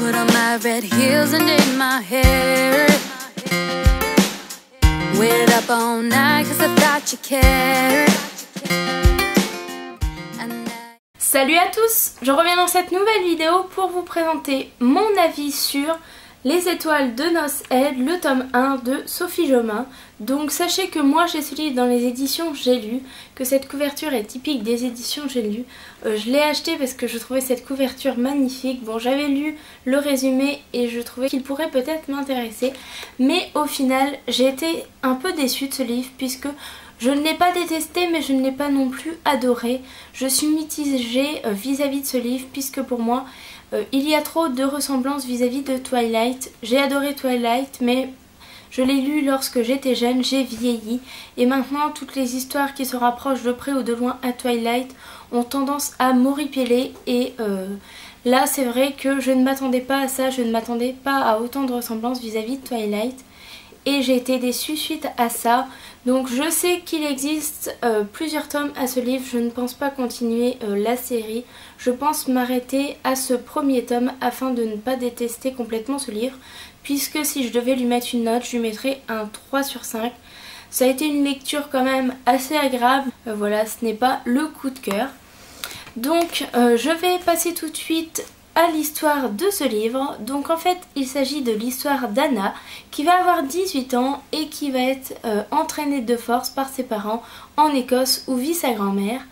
put on my red heels and did my hair. Waited up all night cause I thought you cared. Salut à tous, je reviens dans cette nouvelle vidéo pour vous présenter mon avis sur Les étoiles de Noces Aide, le tome 1 de Sophie Jomain. Donc sachez que moi j'ai ce livre dans les éditions J'ai lu, que cette couverture est typique des éditions J'ai lu. Je l'ai acheté parce que je trouvais cette couverture magnifique. Bon, j'avais lu le résumé et je trouvais qu'il pourrait peut-être m'intéresser. Mais au final j'ai été un peu déçue de ce livre puisque je ne l'ai pas détesté mais je ne l'ai pas non plus adoré. Je suis mitigée vis-à-vis de ce livre puisque pour moi il y a trop de ressemblances vis-à-vis de Twilight. J'ai adoré Twilight mais je l'ai lu lorsque j'étais jeune, j'ai vieilli et maintenant toutes les histoires qui se rapprochent de près ou de loin à Twilight ont tendance à m'horripiler et là c'est vrai que je ne m'attendais pas à ça, je ne m'attendais pas à autant de ressemblances vis-à-vis de Twilight. Et j'ai été déçue suite à ça. Donc je sais qu'il existe plusieurs tomes à ce livre. Je ne pense pas continuer la série. Je pense m'arrêter à ce premier tome afin de ne pas détester complètement ce livre. Puisque si je devais lui mettre une note, je lui mettrais un 3 sur 5. Ça a été une lecture quand même assez agréable. Voilà, ce n'est pas le coup de cœur. Donc je vais passer tout de suite à l'histoire de ce livre. Donc en fait il s'agit de l'histoire d'Anna qui va avoir 18 ans et qui va être entraînée de force par ses parents en Écosse où vit sa grand-mère.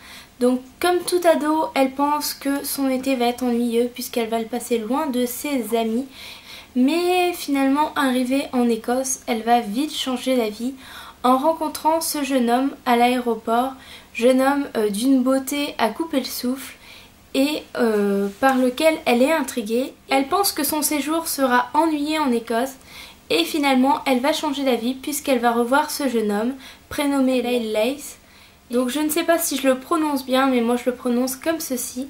Donc comme tout ado elle pense que son été va être ennuyeux puisqu'elle va le passer loin de ses amis, mais finalement arrivée en Écosse elle va vite changer d'avis en rencontrant ce jeune homme à l'aéroport, jeune homme d'une beauté à couper le souffle et par lequel elle est intriguée. Elle pense que son séjour sera ennuyé en Écosse et finalement elle va changer d'avis puisqu'elle va revoir ce jeune homme prénommé Lace. Donc je ne sais pas si je le prononce bien mais moi je le prononce comme ceci.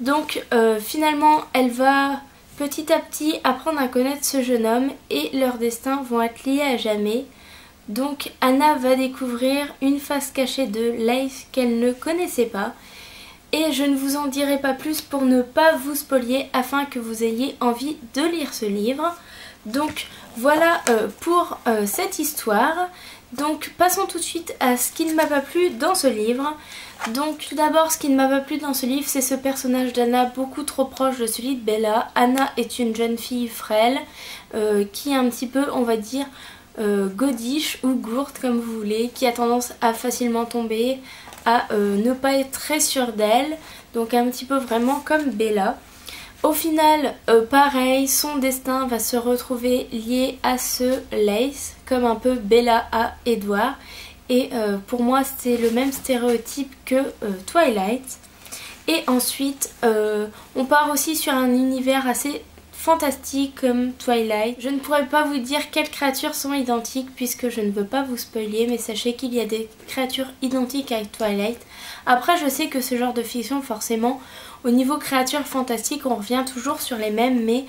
Donc finalement elle va petit à petit apprendre à connaître ce jeune homme et leurs destins vont être liés à jamais. Donc Anna va découvrir une face cachée de Lace qu'elle ne connaissait pas. Et je ne vous en dirai pas plus pour ne pas vous spoiler afin que vous ayez envie de lire ce livre. Donc voilà pour cette histoire. Donc passons tout de suite à ce qui ne m'a pas plu dans ce livre. Donc tout d'abord ce qui ne m'a pas plu dans ce livre c'est ce personnage d'Anna beaucoup trop proche de celui de Bella. Anna est une jeune fille frêle qui est un petit peu on va dire godiche ou gourde comme vous voulez, qui a tendance à facilement tomber, à ne pas être très sûre d'elle, donc un petit peu vraiment comme Bella. Au final, pareil, son destin va se retrouver lié à ce Lace, comme un peu Bella à Edward. Et pour moi, c'est le même stéréotype que Twilight. Et ensuite, on part aussi sur un univers assez fantastique comme Twilight. Je ne pourrais pas vous dire quelles créatures sont identiques puisque je ne veux pas vous spoiler, mais sachez qu'il y a des créatures identiques avec Twilight. Après je sais que ce genre de fiction forcément au niveau créatures fantastiques on revient toujours sur les mêmes, mais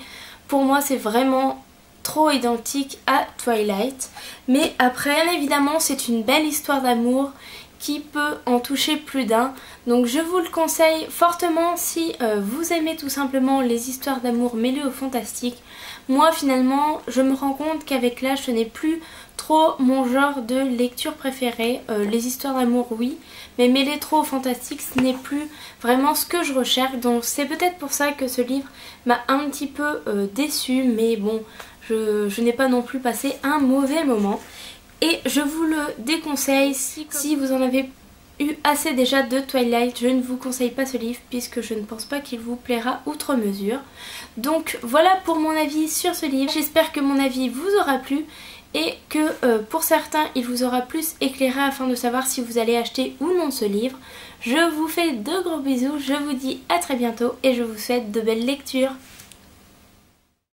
pour moi c'est vraiment trop identique à Twilight. Mais après évidemment c'est une belle histoire d'amour qui peut en toucher plus d'un. Donc je vous le conseille fortement si vous aimez tout simplement les histoires d'amour mêlées au fantastique. Moi finalement je me rends compte qu'avec l'âge ce n'est plus trop mon genre de lecture préférée. Les histoires d'amour oui, mais mêlées trop au fantastique ce n'est plus vraiment ce que je recherche. Donc c'est peut-être pour ça que ce livre m'a un petit peu déçue, mais bon je n'ai pas non plus passé un mauvais moment. Et je vous le déconseille si vous en avez eu assez déjà de Twilight. Je ne vous conseille pas ce livre puisque je ne pense pas qu'il vous plaira outre mesure. Donc voilà pour mon avis sur ce livre. J'espère que mon avis vous aura plu et que pour certains il vous aura plus éclairé afin de savoir si vous allez acheter ou non ce livre. Je vous fais de gros bisous, je vous dis à très bientôt et je vous souhaite de belles lectures.